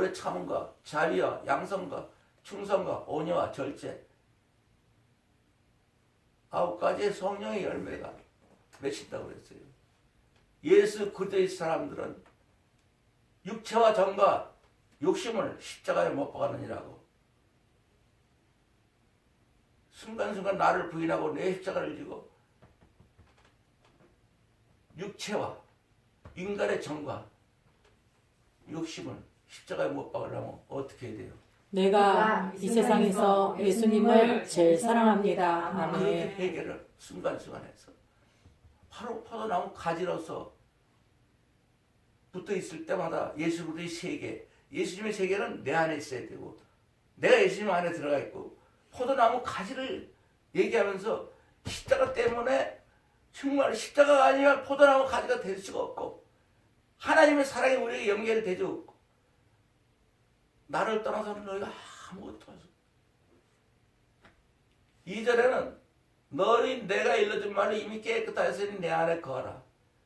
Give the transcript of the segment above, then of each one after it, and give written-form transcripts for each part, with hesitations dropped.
오래 참음과 자비와 양성과 충성과 온유와 절제 9가지의 성령의 열매가 맺힌다고 그랬어요. 예수 그리스도의 사람들은 육체와 정과 욕심을 십자가에 못 박았느니라고. 순간순간 나를 부인하고 내 십자가를 지고 육체와 인간의 정과 욕심을 십자가에 못 박으려면 어떻게 해야 돼요? 내가 이 세상에서 예수님을 제일 사랑합니다. 그렇게 아멘. 해결을 순간순간해서 바로 포도나무 가지로서 붙어 있을 때마다 예수 그리스도의 세계, 예수님의 세계는 내 안에 있어야 되고 내가 예수님 안에 들어가 있고 포도나무 가지를 얘기하면서 십자가 때문에 정말 십자가가 아니면 포도나무 가지가 될 수가 없고 하나님의 사랑이 우리에게 연결되지 않고 나를 떠나서는 너희가 아무것도 없어. 2절에는 너희 내가 일러준 말을 이미 깨끗하여 했으니 내 안에 거하라.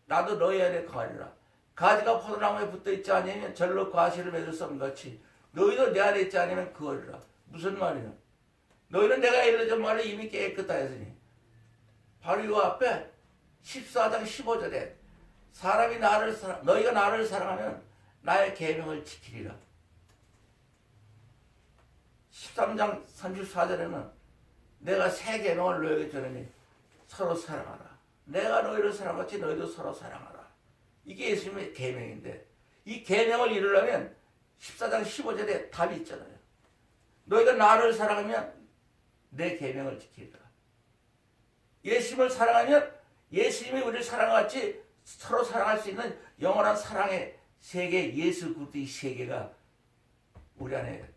나도 너희 안에 거하리라. 가지가 포도나무에 붙어있지 않으면 절로 과실을 맺을 수 없는 것이 너희도 내 안에 있지 않으면 거하리라. 무슨 말이냐? 너희는 내가 일러준 말을 이미 깨끗하였으니 바로 이 앞에 14장 15절에 사람이 너희가 나를 사랑하면 나의 계명을 지키리라. 13장 34절에는 내가 새 계명을 너희에게 주노니 서로 사랑하라. 내가 너희를 사랑같이 너희도 서로 사랑하라. 이게 예수님의 계명인데 이 계명을 이루려면 14장 15절에 답이 있잖아요. 너희가 나를 사랑하면 내 계명을 지키리라. 예수님을 사랑하면 예수님이 우리를 사랑같이 서로 사랑할 수 있는 영원한 사랑의 세계, 예수 그리스도의 세계가 우리 안에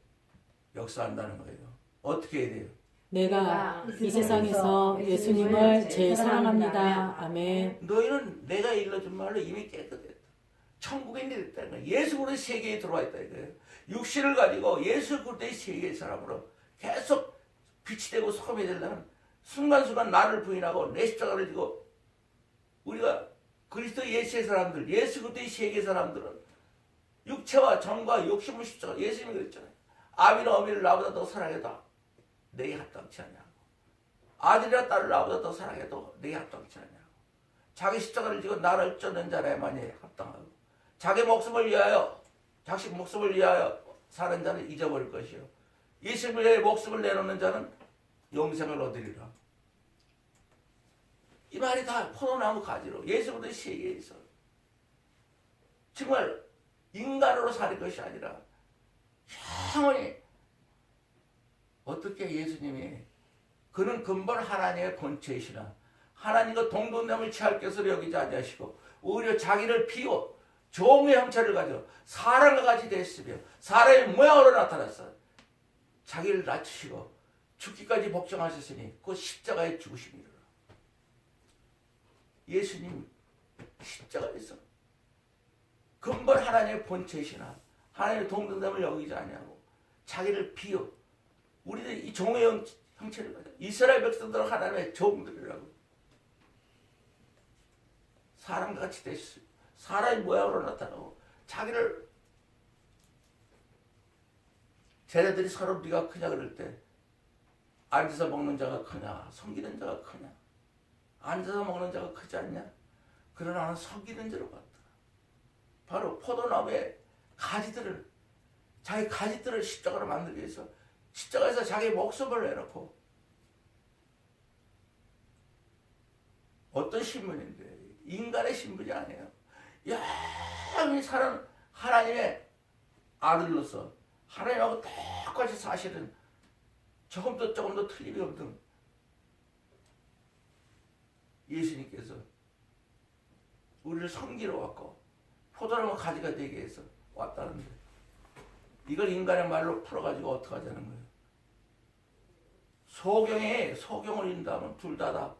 역사한다는 거예요. 어떻게 해야 돼요? 내가 이 세상에서 예수님을 제일 사랑합니다. 아멘. 너희는 내가 일러준 말로 이미 깨끗했다. 천국인이 됐다는 거예요. 예수 그리스도의 세계에 들어와 있다 이거예요. 육신을 가지고 예수 그리스도의 세계의 사람으로 계속 빛이 되고 소금이 되려면 순간순간 나를 부인하고 내 십자가를 지고 우리가 그리스도 예수의 사람들, 예수 그리스도의 세계의 사람들은 육체와 정과 욕심을 십자가 예수님이 그랬잖아요. 아비는 어미를 나보다 더 사랑해도 내게 합당치 않냐고. 아들이나 딸을 나보다 더 사랑해도 내게 합당치 않냐고. 자기 십자가를 지고 나를 쫓는 자라야만이 합당하고 자기 목숨을 위하여 자식 목숨을 위하여 사는 자는 잊어버릴 것이요 예수님을 위해 목숨을 내놓는 자는 영생을 얻으리라. 이 말이 다 포도나무 가지로 예수 그리스도의 세계에서 정말 인간으로 사는 것이 아니라 영원히 어떻게 예수님이 그는 근본 하나님의 본체이시나 하나님과 동등됨을 취할 것으로 여기지 아니하시고 오히려 자기를 비워 종의 형체를 가져 사람과 같이 됐으며 사람의 모양으로 나타났어. 자기를 낮추시고 죽기까지 복종하셨으니 그 십자가에 죽으심이라. 예수님 십자가에서 근본 하나님의 본체이시나 하나님의 동등됨을 여기지 아니하고 자기를 비워 우리는 이 종의 형체를 가져 이스라엘 백성들은 하나님의 종들이라고 사람과 같이 됐어요. 사람의 모양으로 나타나고 자기를 쟤네들이 서로 네가 크냐 그럴 때 앉아서 먹는 자가 크냐 섬기는 자가 크냐 앉아서 먹는 자가 크지 않냐 그러나 나는 섬기는 자로 봤다. 바로 포도나무의 가지들을 자기 가지들을 십자가로 만들기 위해서 십자가에서 자기 목숨을 내놓고 어떤 신분인데 인간의 신분이 아니에요. 영원히 사는 하나님의 아들로서 하나님하고 똑같이 사실은 조금도 틀림이 없는 예수님께서 우리를 섬기러 왔고 포도나무 가지가 되게 해서 왔다는데 이걸 인간의 말로 풀어가지고 어떻게 하자는 거예요. 소경을 인다면 둘 다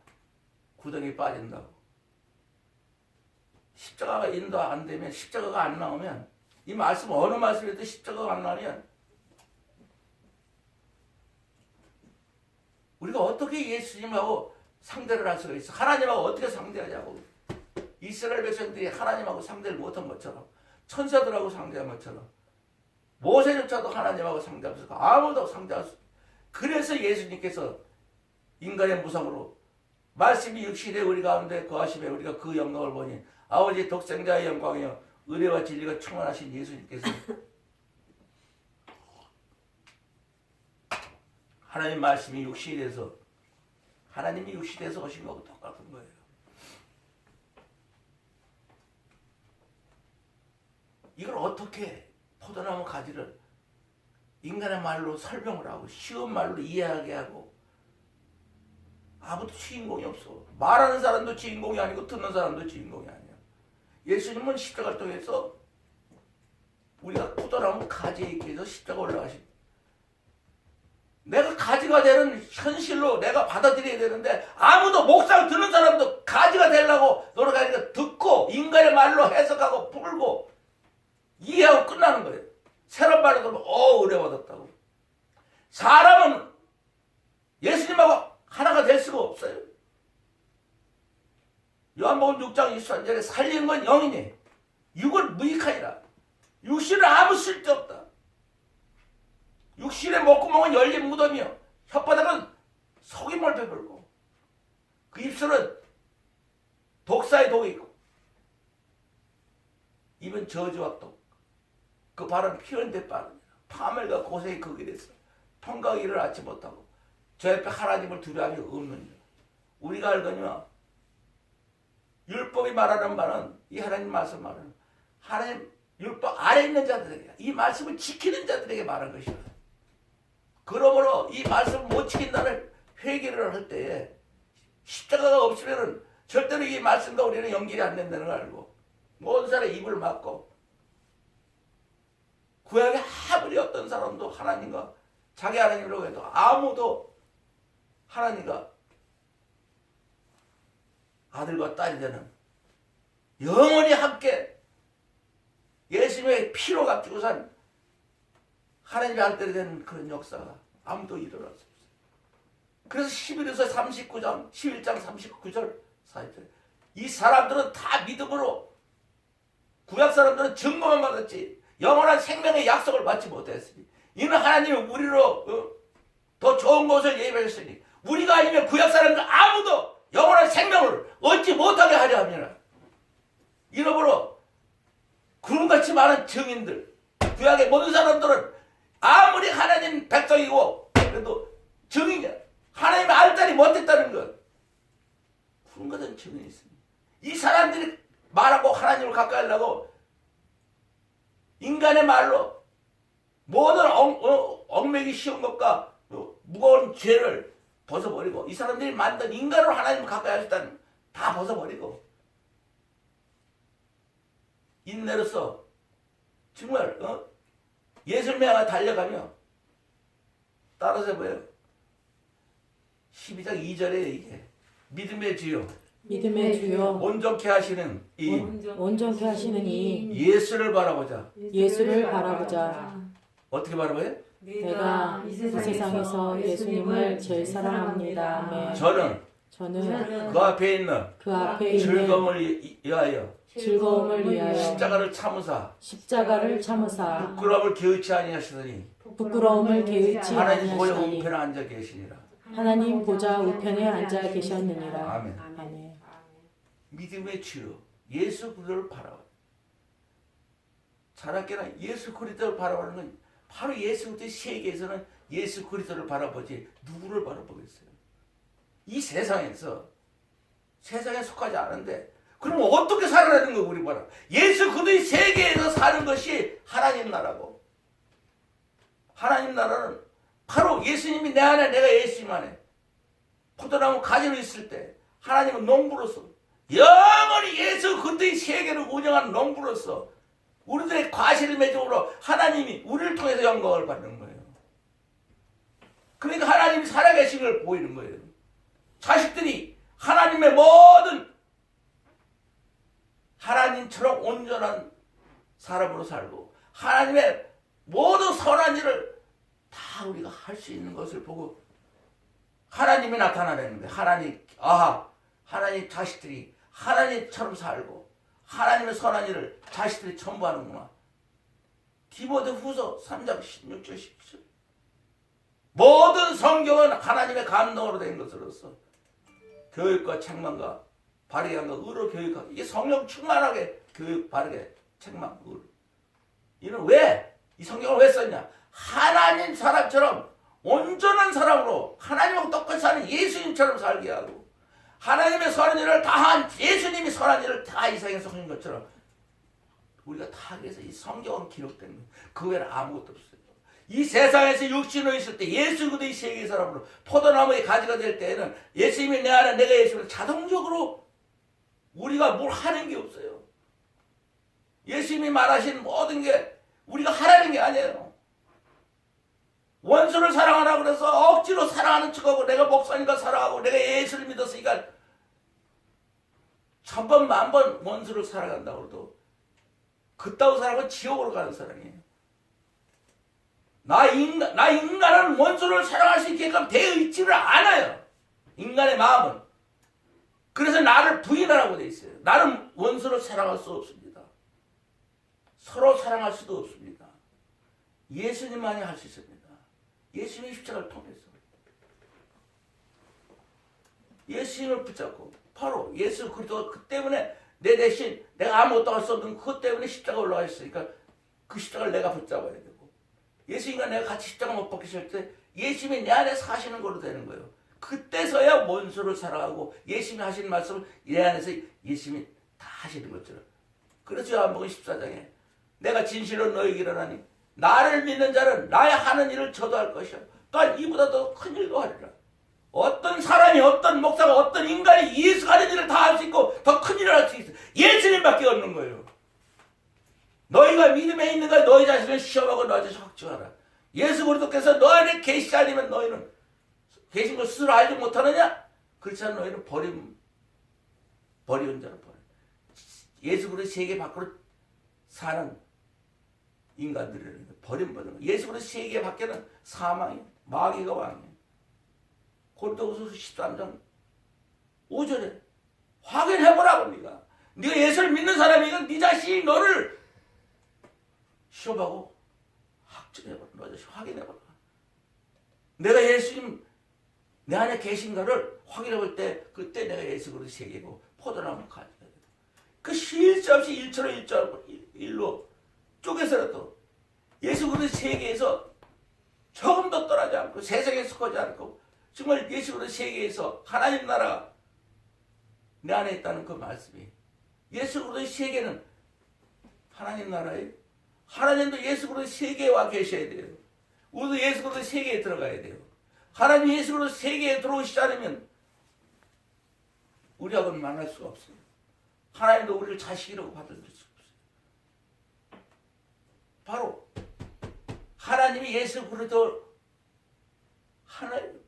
구덩이 빠진다고. 십자가가 인도 안 되면 십자가가 안 나오면 이 말씀 어느 말씀에도 십자가가 안 나오면 우리가 어떻게 예수님하고 상대를 할 수가 있어? 하나님하고 어떻게 상대하냐고. 이스라엘 백성들이 하나님하고 상대를 못한 것처럼 천사들하고 상대한 것처럼 천년조차도 하나님하고 상대할 수 없고 아무도 상대할 수 없고 그래서 예수님께서 인간의 무상으로 말씀이 육신에 우리 가운데 거하심에 우리가 그 영광을 보니 아버지 독생자의 영광이요 은혜와 진리가 충만하신 예수님께서 하나님 말씀이 육신이 돼서 하나님이 육신이 돼서 오신 거하고 똑같은 거예요. 이걸 어떻게 포도나무 가지를 인간의 말로 설명을 하고 쉬운 말로 이해하게 하고 아무도 주인공이 없어. 말하는 사람도 주인공이 아니고 듣는 사람도 주인공이 아니야. 예수님은 십자가를 통해서 우리가 포도나무 가지에 있기 위해서 십자가 올라가신 내가 가지가 되는 현실로 내가 받아들여야 되는데 아무도 목상 듣는 사람도 가지가 되려고 노력하니까 듣고 인간의 말로 해석하고 풀고 이해하고 끝나는 거예요. 새로운 말로 들으면 은혜받았다고. 사람은 예수님하고 하나가 될 수가 없어요. 요한복음 6장 23절에 살리는 건 영이니 육은 무익하니라. 육신은 아무 쓸데없다. 육신의 목구멍은 열린 무덤이요 혓바닥은 속임을 베풀고 그 입술은 독사의 독이 있고 입은 저주와 독 그 발은 피언대 빠릅니다. 파멸과 고생이 그 길에서 평강 일을 얻지 못하고 저 옆에 하나님을 두려움이 없느니라. 우리가 알거니와 율법이 말하는 말은 이 하나님 말씀 말은 하나님 율법 아래 있는 자들에게 이 말씀을 지키는 자들에게 말한 것이라. 그러므로 이 말씀을 못 지킨다는 회개를 할 때에 십자가가 없으면 절대로 이 말씀과 우리는 연결이 안 된다는 걸 알고 모든 사람의 입을 막고 구약에 아무리 어떤 사람도 하나님과 자기 하나님이라고 해도 아무도 하나님과 아들과 딸이 되는 영원히 함께 예수님의 피로 값지고 산 하나님의 아들이 되는 그런 역사가 아무도 일어날 수 없어요. 그래서 11에서 39장 11장 39절 40절 이 사람들은 다 믿음으로 구약 사람들은 증거만 받았지 영원한 생명의 약속을 받지 못했으니 이는 하나님이 우리로 더 좋은 것을 예비하셨으니 우리가 아니면 구약 사람들 아무도 영원한 생명을 얻지 못하게 하려 함이라. 이러므로 구름같이 많은 증인들 구약의 모든 사람들은 아무리 하나님 백성이고 그래도 증인이야. 하나님의 알딸이 못했다는 것 구름같은 증인이 있습니다. 이 사람들이 말하고 하나님을 가까이 하려고 인간의 말로 모든 얽매기 쉬운 것과 무거운 죄를 벗어버리고 이 사람들이 만든 인간으로 하나님을 가까이 하셨다는 다 벗어버리고 인내로서 정말 예수님을 향해 달려가며 따라서 뭐예요? 12장 2절에 이게 믿음의 주요 믿음의 주요 온전케 하시는 이 온전케 하시는 이 예수를 바라보자. 예수를 바라보자. 어떻게 바라봐요? 내가 이 세상에서 예수님을 제일 사랑합니다. 아멘. 저는 그 앞에 있는 그 앞에 있는 즐거움을 위하여 즐거움을 위하여 십자가를 참으사 부끄러움을 개의치 아니하시더니 부끄러움을 개의치 하나님 보좌 아니하시더니 우편에 앉아 계시니라. 하나님 보좌 우편에 앉아 계셨느니라. 아멘. 아멘. 믿음의 주요 예수 그리스도를 바라봐. 자랑께나 예수 그리스도를 바라보는 건 바로 예수 그리스도의 세계에서는 예수 그리스도를 바라보지 누구를 바라보겠어요? 이 세상에서 세상에 속하지 않은데 그럼 어떻게 살아내는 거 우리 봐라. 예수 그리스도의 세계에서 사는 것이 하나님 나라고 하나님 나라는 바로 예수님이 내 안에 내가 예수님 안에 포도나무 가지로 있을 때 하나님은 농부로서 영원히 예수 그리스도의 세계를 운영하는 농부로서 우리들의 과실을 맺음으로 하나님이 우리를 통해서 영광을 받는 거예요. 그러니까 하나님이 살아계신 걸 보이는 거예요. 자식들이 하나님의 모든 하나님처럼 온전한 사람으로 살고 하나님의 모든 선한 일을 다 우리가 할 수 있는 것을 보고 하나님이 나타나는데 하나님 자식들이 하나님처럼 살고 하나님의 선한 일을 자식들이 전부하는구나. 디모데후서 3장 16절 17절. 모든 성경은 하나님의 감동으로 된 것으로서 교육과 책망과 바르게 한과 의로 교육하고, 이게 성령 충만하게 교육 바르게 책망 의로. 이는 왜? 이 성경을 왜 썼냐? 하나님 사람처럼 온전한 사람으로 하나님하고 똑같이 사는 예수님처럼 살게 하고, 하나님의 선한 일을 다한 예수님이 선한 일을 다 이 세상에서 하신 것처럼 우리가 다 하기 위해서 이 성경은 기록된 거예요. 그 외에는 아무것도 없어요. 이 세상에서 육신으로 있을 때 예수 그리스도의 세계 사람으로 포도나무의 가지가 될 때에는 예수님이 내 안에 내가 예수를 자동적으로 우리가 뭘 하는 게 없어요. 예수님이 말하신 모든 게 우리가 하라는 게 아니에요. 원수를 사랑하라 그래서 억지로 사랑하는 척하고, 내가 목사니까 사랑하고, 내가 예수를 믿었으니까 1000번 1000번 원수를 사랑한다고 해도 그따위 사람은 지옥으로 가는 사람이에요. 나 인간은 원수를 사랑할 수 있게끔 되어 있지를 않아요. 인간의 마음은. 그래서 나를 부인하라고 되어 있어요. 나는 원수를 사랑할 수 없습니다. 서로 사랑할 수도 없습니다. 예수님만이 할 수 있습니다. 예수님의 십자가를 통해서. 예수님을 붙잡고, 바로 예수 그리스도가 그 때문에 내 대신 내가 아무것도 할 수 없는 그것 때문에 십자가 올라가 있으니까 그 십자가를 내가 붙잡아야 되고, 예수님과 내가 같이 십자가 못 박히실 때 예수님이 내 안에 사시는 걸로 되는 거예요. 그때서야 원수를 사랑하고 예수님이 하시는 말씀을 내 안에서 예수님이 다 하시는 것처럼. 그래서 요한복음 14장에 내가 진실로 너희에게 이르노니 나를 믿는 자는 나의 하는 일을 저도 할 것이요 또한 이보다 더 큰 일도 하리라. 어떤 사람이, 어떤 목사가, 어떤 인간이 예수가 하는 일을 다 할 수 있고 더 큰 일을 할 수 있어. 예수님밖에 없는 거예요. 너희가 믿음에 있는가 너희 자신을 시험하고 너희 자신을 확증하라. 예수 그리스도께서 너희 안에 계시지 않으면 너희는 계신 걸 스스로 알지 못하느냐? 그렇지 않으면 너희는 버리운 자로 버려. 예수 그리스도 세계 밖으로 사는 인간들이라는 거예요. 버림받는 거예요. 예수 그리스도 세계 밖에는 사망이에요. 마귀가 왕이에요. 고린도후서 13장 5절에 확인해보라고. 네가 예수를 믿는 사람이건 네 자신이 너를 시험하고 확증해보라. 너 자신 확인해보라. 내가 예수님 내 안에 계신가를 확인해볼 때 그때 내가 예수 그리스도 세계고 포도나무 가지가 되고, 그 쉴 새 없이 일처로 일로 쪼개서라도 예수 그리스도 세계에서 조금도 떠나지 않고 세상에 속하지 않고 정말 예수 그리스도 세계에서 하나님 나라가 내 안에 있다는 그 말씀이, 예수 그리스도 세계는 하나님 나라예요. 하나님도 예수 그리스도 세계에 와 계셔야 돼요. 우리도 예수 그리스도 세계에 들어가야 돼요. 하나님 예수 그리스도 세계에 들어오시지 않으면 우리하고는 만날 수가 없어요. 하나님도 우리를 자식이라고 받아들일 수 없어요. 바로 하나님이 예수 그리스도 하나님,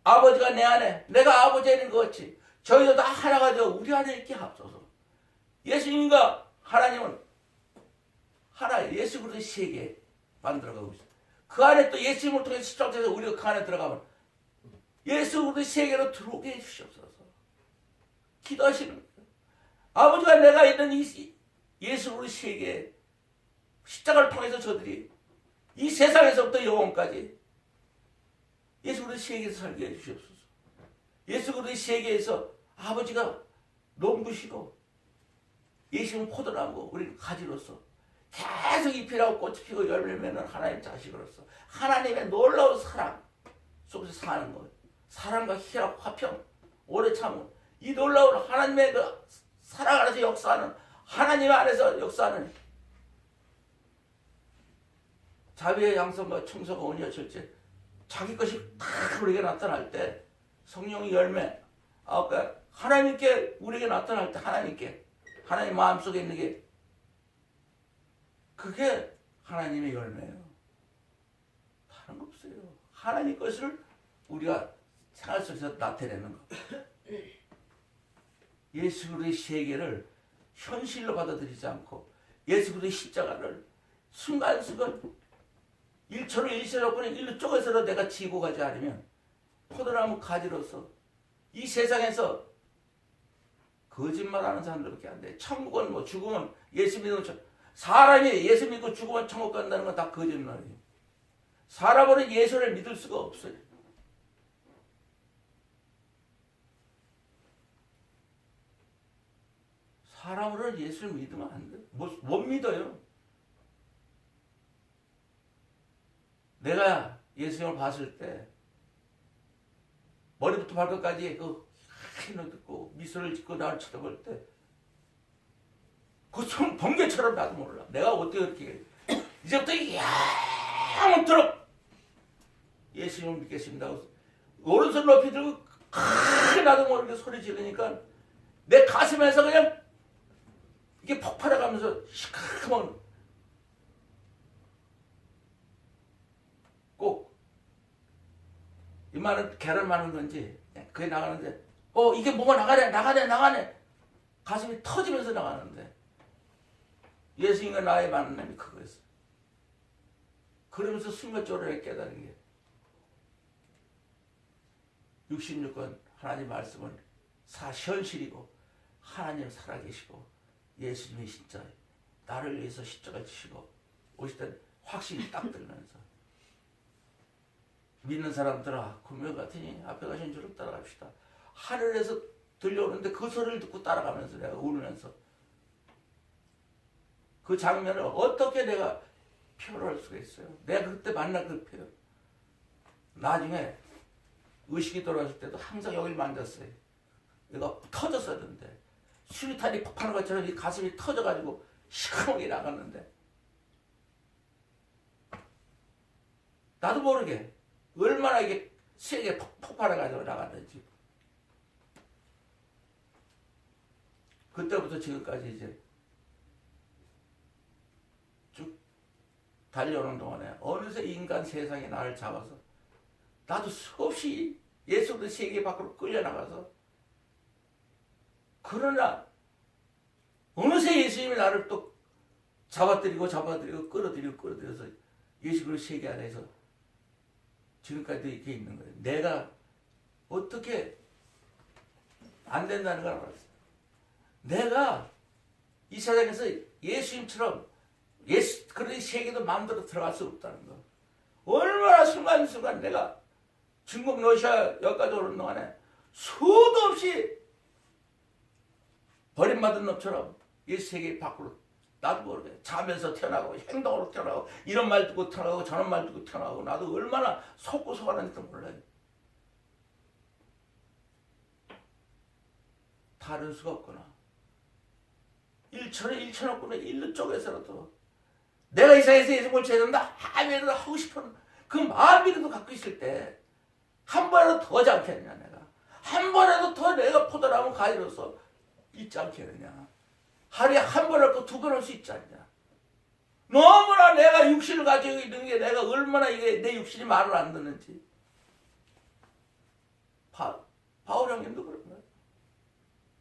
아버지가 내 안에, 내가 아버지 안에 있는 것 같이 저희도 다 하나가 되어 우리 안에 있게 합소서. 예수님과 하나님은 하나, 예수 그리스도 세계에 만들어가고 있어요. 그 안에 또 예수님을 통해서 십자가에서 우리가 그 안에 들어가면 예수 그리스도 세계로 들어오게 해주시옵소서. 기도하시는 거예요. 아버지가 내가 있는 이 예수 그리스도 세계에 십자가를 통해서 저들이 이 세상에서부터 영원까지 예수 그리스도 세계에서 살게 해주시옵소서. 예수 그리스도 세계에서 아버지가 농부시고 예수님은 포도나무고 우리는 가지로서 계속 잎이라고 꽃이 피고 열매를 맺는 하나님 자식으로서 하나님의 놀라운 사랑 속에서 사는 것, 사랑과 희락, 화평, 오래 참음, 이 놀라운 하나님의 그 사랑 안에서 역사하는, 하나님 안에서 역사하는 자비의 양성과 청소가 온유와 절제, 자기 것이 다 우리에게 나타날 때 성령의 열매, 아까 하나님께 우리에게 나타날 때 하나님께, 하나님 마음속에 있는 게 그게 하나님의 열매예요. 다른 거 없어요. 하나님 것을 우리가 생활 속에서 나타내는 거. 예수 그리스도의 세계를 현실로 받아들이지 않고 예수 그리스도의 십자가를 순간순간 1초로 1세로뿐이 1로 쪼개서도 내가 지고 가지 않으면 포도나무 가지로서 이 세상에서 거짓말하는 사람들밖에 안 돼. 천국은 뭐 죽으면 예수 믿는 것 사람이 예수 믿고 죽으면 천국 간다는 건 다 거짓말이에요. 사람은 예수를 믿을 수가 없어요. 사람으로는 예수를 믿으면 안 돼요. 못 믿어요. 내가 예수님을 봤을 때 머리부터 발끝까지 그 힘을 듣고 미소를 짓고 나를 쳐다볼 때 그처럼 번개처럼 나도 몰라. 내가 어떻게 그렇게 이제부터 영원토록 예수님을 믿겠습니다. 오른손 높이 들고 크게 나도 모르게 소리 지르니까 내 가슴에서 그냥 이게 폭발해가면서 시커먼 꼭 이만한 계란 많은 건지 그게 나가는데 이게 뭐가 나가네 가슴이 터지면서 나가는데 예수님과 나의 만남이 그거였어. 그러면서 순간적으로 깨달은 게 66권 하나님 말씀은 현실이고 하나님 살아계시고 예수님이 진짜 나를 위해서 십자가 지시고 오실 확신이 딱 들면서 믿는 사람들아 금요 같으니 앞에 가신 주를 따라갑시다. 하늘에서 들려오는데 그 소리를 듣고 따라가면서 내가 울면서 그 장면을 어떻게 내가 표현할 수가 있어요. 내가 그때 만난 그 표현. 나중에 의식이 돌아왔을 때도 항상 여기를 만졌어요. 내가 터졌었는데 수류탄이 폭발하는 것처럼 이 가슴이 터져가지고 시커멓게 나갔는데 나도 모르게 얼마나 이게 세게 폭발해가지고 나갔는지 그때부터 지금까지 이제 쭉 달려오는 동안에 어느새 인간 세상에 나를 잡아서 나도 수없이 예수의 세계 밖으로 끌려나가서 그러나 어느새 예수님이 나를 또 잡아들이고 끌어들여서 예수 그리스도 세계 안에서 지금까지도 이렇게 있는 거예요. 내가 어떻게 안 된다는 걸 알았어요. 내가 이 세상에서 예수님처럼 그런 세계도 마음대로 들어갈 수 없다는 거. 얼마나 순간순간 내가 중국 러시아 여기까지 오는 동안에 수도 없이 버림받은 놈처럼 예수 세계 밖으로 나도 모르게 자면서 태어나고 행동으로 태어나고 이런 말 듣고 태어나고 저런 말 듣고 태어나고 나도 얼마나 속고 속았는지도 몰라요. 다른 수가 없구나. 1천원 없구나. 일루 쪽에서라도 내가 이 세상에서 예수님을 제대한다 하면서 하고 싶은 그 마음이라도 갖고 있을 때 한 번이라도 더 하지 않겠느냐. 내가 한 번이라도 더 내가 포도나무 가지로서 있지 않겠느냐. 하루에 한 번 할거 두 번 할 수 있지 않냐. 너무나 내가 육신을 가지고 있는 게 내가 얼마나 이게 내 육신이 말을 안 듣는지. 바울 형님도 그런 거예요.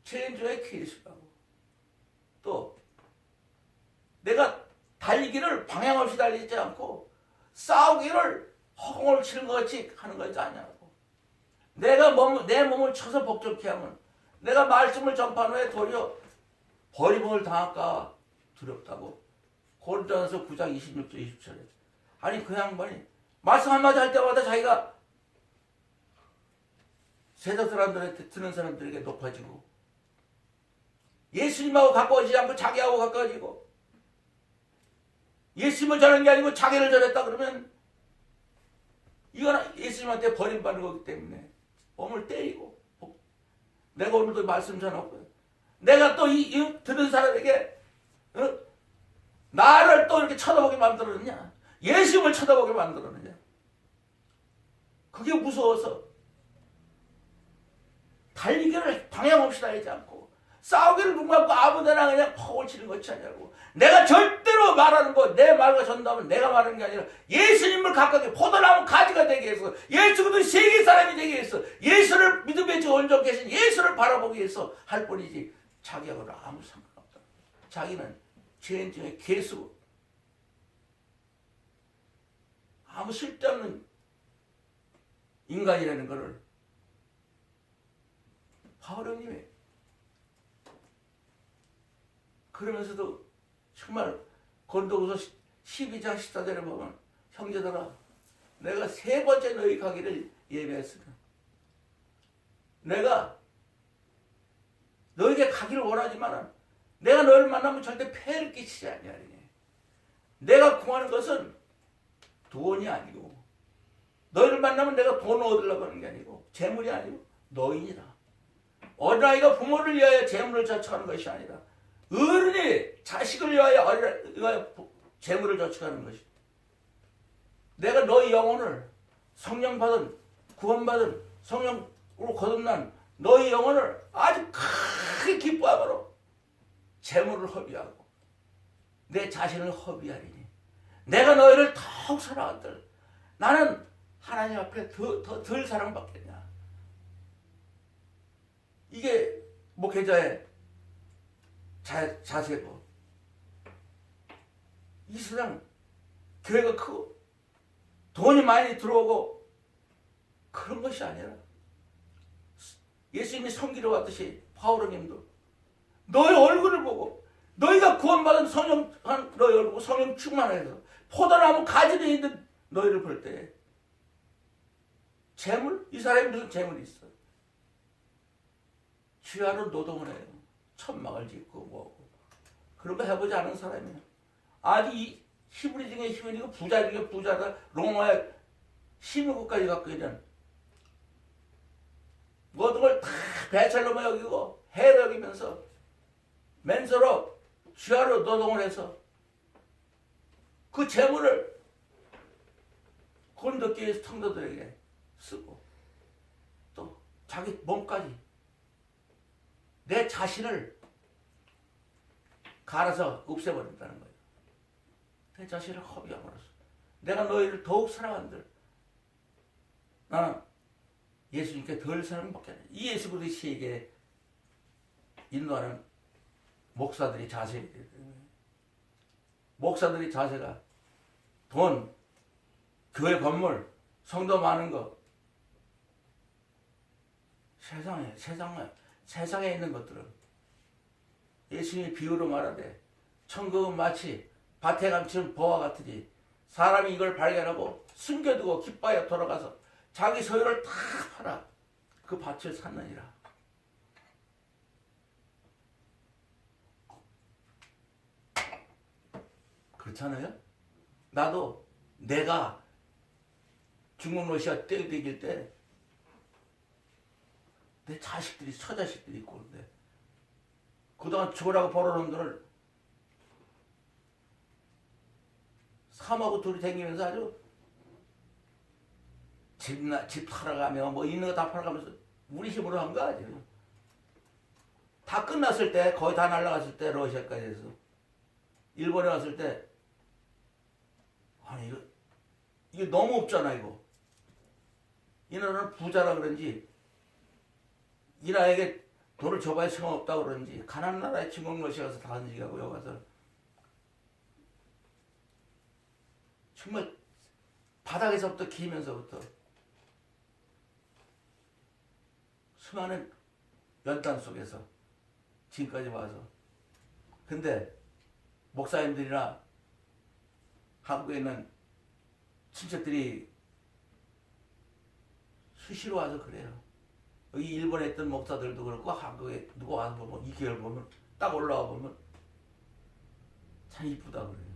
죄인중에 케이스라고. 또 내가 달리기를 방향 없이 달리지 않고 싸우기를 허공을 치는 것 같이 하는 거지 아니냐고. 내가 내 몸을 쳐서 복종케 하면 내가 말씀을 전파한 후에 도리어 버림을 당할까 두렵다고. 고린도전서 9장 26절 27절에 아니 그 양반이 말씀 한마디 할 때마다 자기가 세상 사람들한테 듣는 사람들에게 높아지고 예수님하고 가까워지지 않고 자기하고 가까워지고 예수님을 전한 게 아니고 자기를 전했다 그러면 이건 예수님한테 버림받는 거기 때문에 몸을 때리고 내가 오늘도 말씀 전하고요. 내가 또 이 듣는 사람에게 나를 또 이렇게 쳐다보게 만들었느냐? 예수님을 쳐다보게 만들었느냐? 그게 무서워서 달리기를 방향 없이 달리지 않고 싸우기를 눈 감고 아무데나 그냥 퍽을 치는 것이 아니라고. 내가 절대로 말하는 거 내 말과 전담은 내가 말하는 게 아니라 예수님을 가깝게 포도나무 가지가 되게 해서 예수 그리스도 세계 사람이 되게 해서 예수를 믿음에 온전 계신 예수를 바라보기 위해서 할 뿐이지 자기하고는 아무 상관없다. 자기는 죄인 중에 개수 아무 쓸데없는 인간이라는 것을 바울 형님이 그러면서도 정말 고린도후서 12장 14절에 보면 형제들아 내가 세 번째 너희 가기를 예배했으나 내가 너에게 가기를 원하지만 내가 너를 만나면 절대 폐해를 끼치지 아니하리니 내가 구하는 것은 돈이 아니고 너희를 만나면 내가 돈을 얻으려고 하는 게 아니고 재물이 아니고 너희니라. 어린아이가 부모를 위하여 재물을 저축하는 것이 아니라 어른이 자식을 위하여 재물을 저축하는 것이. 내가 너희 영혼을 성령 받은 구원받은 성령으로 거듭난 너희 영혼을 아주 크게 기뻐함으로 재물을 허비하고 내 자신을 허비하리니 내가 너희를 더욱 사랑한들 나는 하나님 앞에 더 덜 사랑받겠냐. 이게 목회자의 자세고 이 세상 교회가 크고 돈이 많이 들어오고 그런 것이 아니라 예수님이 섬기러 왔듯이 바오로님도 너의 얼굴을 보고 너희가 구원받은 성령한 너희 얼굴 성령 충만해서 포도나무 가지에 있는 너희를 볼 때 재물? 이 사람이 무슨 재물이 있어? 주야로 노동을 해요. 천막을 짓고 뭐고 그런 거 해보지 않은 사람이야. 아주 이 히브리 중에 히브리고 부자 중에 부자다. 로마의 시민국까지 갖고 있는 모든 걸 다 배설로만 여기고 해로 여기면서 맨서로 주야로 노동을 해서 그 재물을 고린도교회 성도들에게 쓰고 또 자기 몸까지 내 자신을 갈아서 없애버린다는 거예요. 내 자신을 허비함으로써 내가 너희를 더욱 사랑한들 나는 예수님께 덜 사랑받게 하네. 이 예수 그리스도에게 인도하는 목사들이 자세히 목사들이 자세가 돈, 교회 건물, 성도 많은 거 세상에 있는 것들은 예수님이 비유로 말하되 천국은 마치 밭에 감춘 보화 같으니 사람이 이걸 발견하고 숨겨두고 기뻐하여 돌아가서 자기 소유를 다 팔아 그 밭을 샀느니라. 그렇잖아요? 나도 내가 중국 러시아 떼기될 때 내 자식들이 처자식들이 있고 그런데 그동안 죽으라고 벌어놓은 돈을 삼하고 둘이 다니면서 아주 집 팔아가며 뭐 있는 거 다 팔아가면서 우리 힘으로 한 거 아니에요. 다 끝났을 때 거의 다 날라갔을 때 러시아까지 해서 일본에 왔을 때 아니 이거 너무 없잖아 이거. 이 나라는 부자라 그런지 이 나라에게 돈을 줘봐야 소용없다 그런지 가난한 나라에 중국 러시아 가서 다 한지가고 여기 가서 정말 바닥에서부터 기면서부터 수많은 연단 속에서 지금까지 와서 근데 목사님들이나 한국에 있는 친척들이 수시로 와서 그래요. 여기 일본에 있던 목사들도 그렇고 한국에 누가 와서 보면 이 교회를 보면 딱 올라와 보면 참 이쁘다 그래요.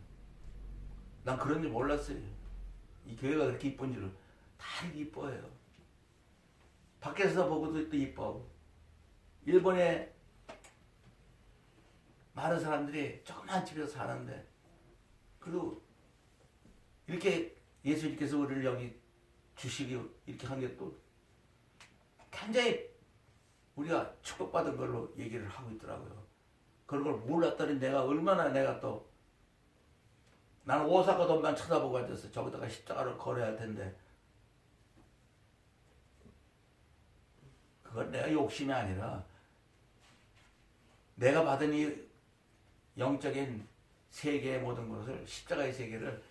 난 그런 줄 몰랐어요. 이 교회가 그렇게 이쁜 줄은 다 이뻐해요. 밖에서 보고도 또 이뻐하고 일본에 많은 사람들이 조그만 집에서 사는데 그리고 이렇게 예수님께서 우리를 여기 주시기 이렇게 한 게 또 굉장히 우리가 축복받은 걸로 얘기를 하고 있더라고요. 그런 걸 몰랐더니 내가 얼마나 내가 또 나는 오사카 돈만 쳐다보고 앉았어. 저기다가 십자가를 걸어야 할 텐데 그건 내가 욕심이 아니라 내가 받은 이 영적인 세계의 모든 것을 십자가의 세계를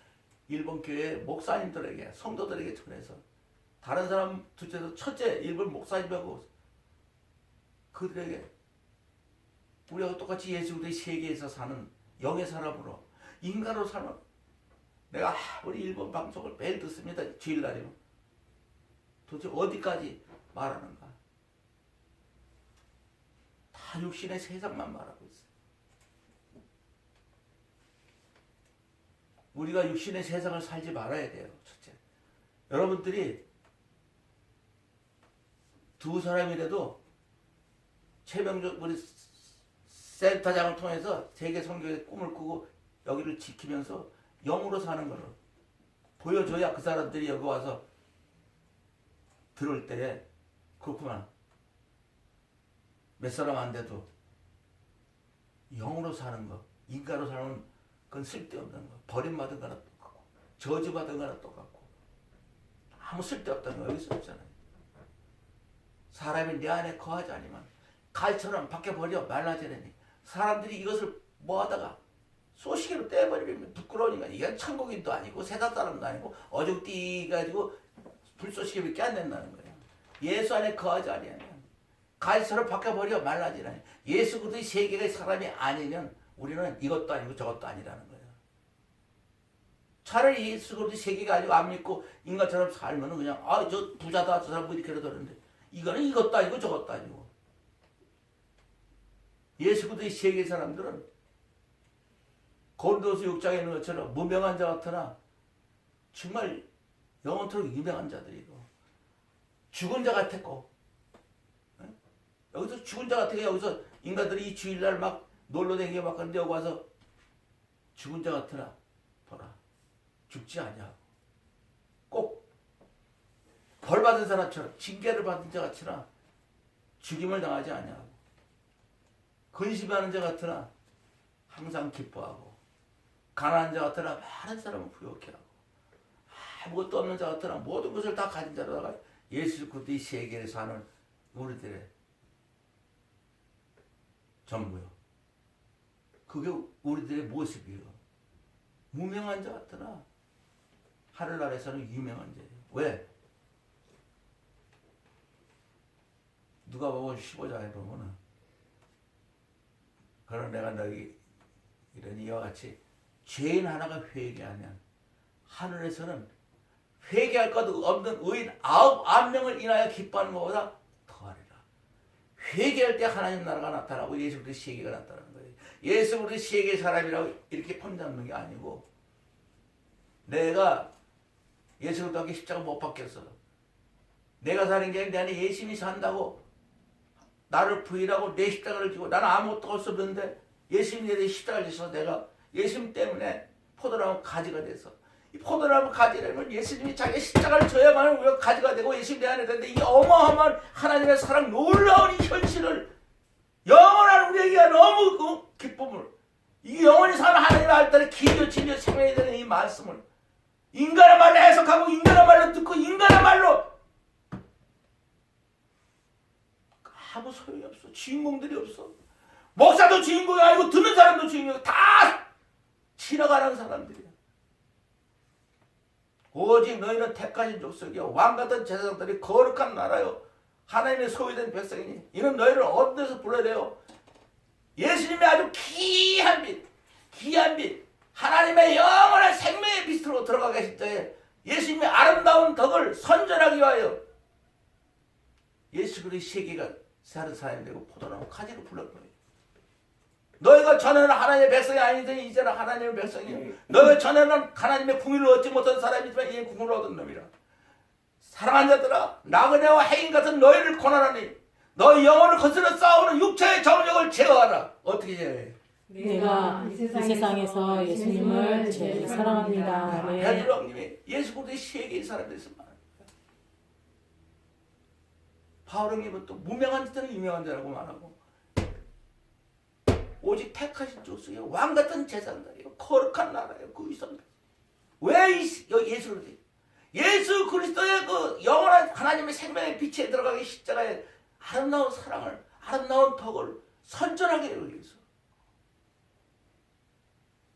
일본 교회 목사님들에게 성도들에게 전해서 다른 사람 둘째도 첫째 일본 목사님하고 그들에게 우리하고 똑같이 예수 그리스도의 세계에서 사는 영의 사람으로 인간으로 살면 내가 우리 일본 방송을 매일 듣습니다. 주일날이면 도대체 어디까지 말하는가? 다 육신의 세상만 말하고 있어요. 우리가 육신의 세상을 살지 말아야 돼요. 첫째, 여러분들이 두 사람이라도 최명준 우리 센터장을 통해서 세계 선교의 꿈을 꾸고 여기를 지키면서 영으로 사는 걸 보여줘야 그 사람들이 여기 와서 들을 때 그렇구만. 몇 사람 안 돼도 영으로 사는 거, 인간으로 사는 그건 쓸데없는 거. 버림받은 거나 똑같고 저주받은 거나 똑같고 아무 쓸데없다는 거 여기서 없잖아요. 사람이 내 안에 거하지 아니면 갈처럼 밖에 버려 말라지려니 사람들이 이것을 뭐하다가 소시계로 떼버리면 부끄러우니까 이게 천국인도 아니고 세상 사람도 아니고 어죽띠 가지고 불쏘시개밖에 안 된다는 거예요. 예수 안에 거하지 아니하면 갈처럼 밖에 버려 말라지려니 예수 그리스도의 세계의 사람이 아니면 우리는 이것도 아니고 저것도 아니라는 거예요. 차라리 예수 그리스도의 세계가 아니고 안 믿고 인간처럼 살면은 그냥 저 부자다 저 사람 뭐 이렇게 그러는데 이거는 이것도 아니고 저것도 아니고 예수 그리스도의 세계 사람들은 고린도서 6장에 있는 것처럼 무명한 자 같으나 정말 영원토록 유명한 자들이고 죽은 자 같았고 여기서 죽은 자 같은 게 여기서 인간들이 이 주일날 막 놀러 다니게 막 하는데 여기 와서 죽은 자 같으나 보라 죽지 아니하고 꼭 벌 받은 사람처럼 징계를 받은 자 같으나 죽임을 당하지 아니하고 근심하는 자 같으나 항상 기뻐하고 가난한 자 같으나 많은 사람은 부욕해 하고 아무것도 없는 자 같으나 모든 것을 다 가진 자로다가 예수 그리스도의 세계에 사는 우리들의 전부요. 그게 우리들의 모습이에요. 무명한 자 같으나 하늘나라에서는 유명한 자예요. 왜? 누가복음 15장에 보면은 그런 내가 너희 이런 이와 같이 죄인 하나가 회개하면 하늘에서는 회개할 것 없는 의인 9명을 인하여 기뻐하는 것보다 더하리라. 회개할 때 하나님 나라가 나타나고 예수 그리스도 세계가 나타나는 거예요. 예수 그리스도 세계 사람이라고 이렇게 폼잡는 게 아니고 내가 예수 그리스도께 십자가 못 박혔어. 내가 사는 게 아니라 내 안에 예수님이 산다고 나를 부인하고 내 십자가를 지고 나는 아무것도 할 수 없는데 예수님이 내 십자가를 지서 내가 예수님 때문에 포도나무 가지가 돼서 이 포도나무 가지라면 예수님이 자기 십자가를 져야만 우리가 가지가 되고 예수님 내 안에 되는데 이 어마어마한 하나님의 사랑 놀라운 이 현실을 영원한 우리에게 너무 그 기쁨을 이 영원히 사는 하나님의 알tar에 기저 진저 생명이 되는 이 말씀을 인간의 말로 해석하고 인간의 말로 듣고 인간의 말로 아무 소용이 없어. 주인공들이 없어. 목사도 주인공이 아니고 듣는 사람도 주인공이 다 지나가는 사람들이야. 오직 너희는 택하신 족속이요 왕같은 제사장들이 거룩한 나라요 하나님의 소유된 백성이니 이는 너희를 어떤 데서 불러야 돼요? 예수님의 아주 귀한 빛 하나님의 영원한 생명의 빛으로 들어가 계실 때에 예수님의 아름다운 덕을 선전하기 위하여 예수 그리스도의 세계가 사는 사람이 되고 포도나무 가지로 불렀는 거예요. 너희가 전에는 하나님의 백성이 아니더니 이제는 하나님의 백성이요. 너희가 전에는 하나님의 궁유를 얻지 못한 사람이지만 이제 궁유를 얻은 놈이라. 사랑하는 자들아 나그네와 해인 같은 너희를 권하노니 너희 영혼을 거스려 싸우는 육체의 정욕을 제어하라. 어떻게 제어해? 내가 이 세상에서 예수님을 제일 사랑합니다. 네. 베드로님이 예수 그리스도의 세계의 사람들이 있습니다. 바울은 또 무명한 자는 유명한 자라고 말하고 오직 택하신 족속이요 왕같은 제사장들이요 거룩한 나라요 그 위선 왜 예수 그리스도의 그 영원한 하나님의 생명의 빛에 들어가기 십자가의 아름다운 사랑을 아름다운 덕을 선전하게 위해서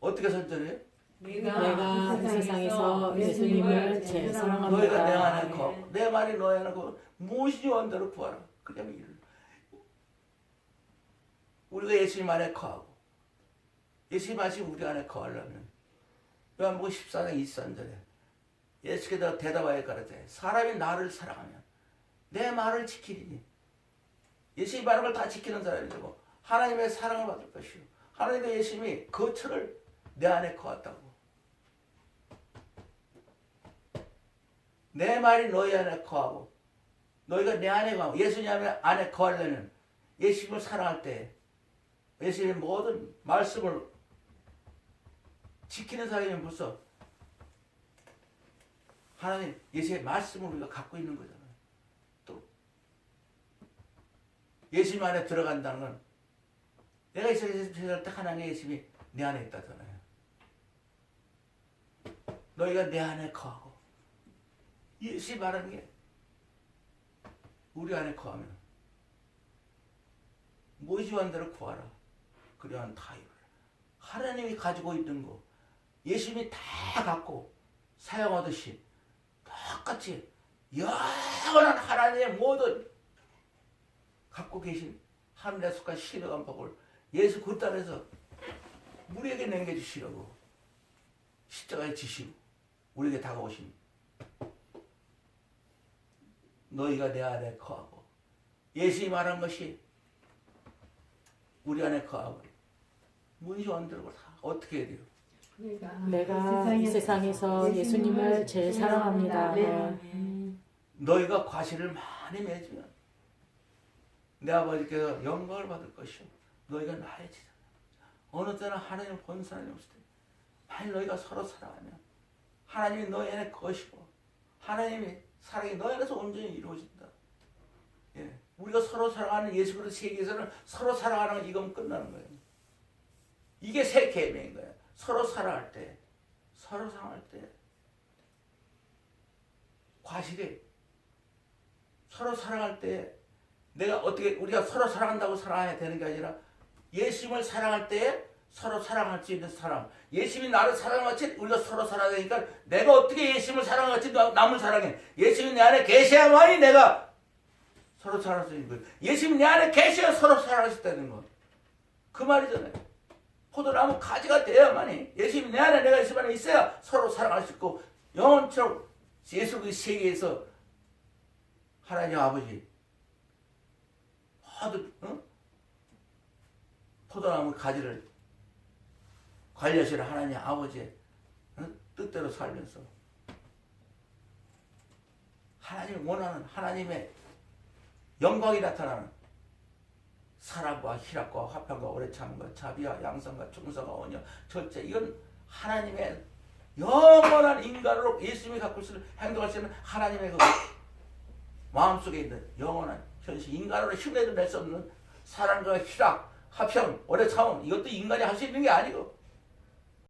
어떻게 선전해요? 내가 이 세상에서 예수님을 제일 사랑합니다. 너희가 내 안에 거하고 내 말이 너희 안에 거하고 무엇이 원대로 구하라. 그냥 이를 우리가 예수님 안에 거하고 예수님 안에 우리 안에 거하려면 요한복음 14장 23절에 예수께서 대답하여 가라사대 사람이 나를 사랑하면 내 말을 지키리니 예수님이 말한 걸 다 지키는 사람이 되고 하나님의 사랑을 받을 것이요 하나님과 예수님이 거처를 내 안에 거했다고. 내 말이 너희 안에 거하고 너희가 내 안에 거하고 예수님 안에 거하려면 예수님을 사랑할 때 예수님의 모든 말씀을 지키는 사람이 벌써 하나님 예수의 말씀을 우리가 갖고 있는 거잖아요. 또 예수님 안에 들어간다는 건 내가 이 세상에서 살때 하나님의 예수님이 내 안에 있다잖아요. 너희가 내 안에 거하고 예수님이 말하는 게 우리 안에 거하면 모시한 대로 구하라. 그러한 다 이루라. 하나님이 가지고 있는 거 예수님이 다 갖고 사용하듯이 똑같이 영원한 하나님의 모든 갖고 계신 하늘의 속한 신령한 복을 예수 그 땅에서 우리에게 남겨주시려고 십자가에 지시고 우리에게 다가오신 너희가 내 안에 거하고 예수님이 말한 것이 우리 안에 거하고 문이 안 들고 다 어떻게 해야 돼요? 내가 이 세상에서 예수님을 제일 사랑합니다. 너희가 과실을 많이 맺으면 내 아버지께서 영광을 받을 것이요 너희가 나의 제자. 어느 때는 하나님을 본 사람이 없을 때 만일 너희가 서로 사랑하면 하나님이 너희 안에 것이고 하나님이 사랑이 너희 안에서 온전히 이루어진다. 예. 우리가 서로 사랑하는 예수 그리스도 세계에서는 서로 사랑하는 건 이건 끝나는 거예요. 이게 새 계명인 거예요. 서로 사랑할 때 과실이 서로 사랑할 때 내가 어떻게 우리가 서로 사랑한다고 사랑해야 되는 게 아니라 예수님을 사랑할 때 서로 사랑할 수 있는 사람. 예수님이 나를 사랑같이 우리가 서로 사랑하니까 내가 어떻게 예수님을 사랑같이 남을 사랑해. 예수님이 내 안에 계셔야만이 내가 서로 사랑할 수 있는 거예요. 예수님이 내 안에 계셔야 서로 사랑할 수 있다는 거. 그 말이잖아요. 포도나무 가지가 돼야만이 예수님이 내 안에 내가 예수님 안에 있어야 서로 사랑할 수 있고 영원처럼 예수 그 세계에서 하나님 아버지 모두 포도나무 가지를 관리하시는 하나님 아버지의 뜻대로 살면서 하나님이 원하는 하나님의 영광이 나타나는 사랑과 희락과 화평과 오래 참음과 자비와 양성과 충성과 온유 절제 이건 하나님의 영원한 인간으로 예수님이 갖고 있는 행동할 수 있는 하나님의 그 마음속에 있는 영원한 현실 인간으로 힘내도 낼 수 없는 사랑과 희락 화평 오래 참음 이것도 인간이 할 수 있는 게 아니고